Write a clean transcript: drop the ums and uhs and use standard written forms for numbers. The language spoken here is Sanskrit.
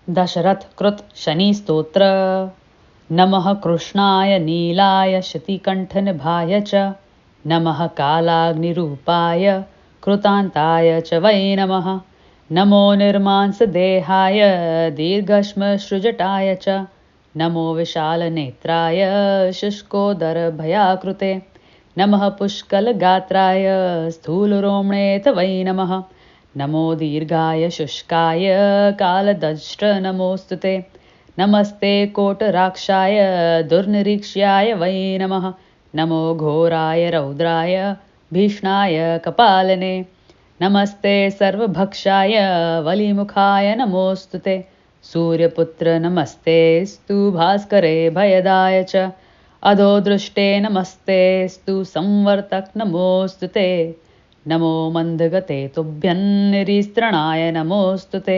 दशरथ कृत शनि स्तोत्र। नमः कृष्णाय नीलाय शतिकण्ठनिभाय च नमः कालाग्निरूपाय कृतान्ताय च वै नमः। नमो निर्मांसदेहाय दीर्घश्मश्रुजटाय च नमो विशालनेत्राय शुष्कोदरभयाकृते नमः पुष्कलगात्राय स्थूलरोम्णे च वै नमः। नमो दीर्घाय शुष्काय कालदंष्ट्र नमोऽस्तु ते। नमस्ते कोटराक्षाय दुर्निरीक्ष्याय वै नमः। नमो घोराय रौद्राय भीषणाय कपालने नमस्ते सर्वभक्षाय वलिमुखाय नमोऽस्तु ते। सूर्यपुत्र नमस्तेऽस्तु भास्करे भयदाय च अधो दृष्टे नमस्तेऽस्तु संवर्तक नमोऽस्तु ते। नमो मन्दगते तुभ्यं निरीस्त्रणाय नमोऽस्तु ते।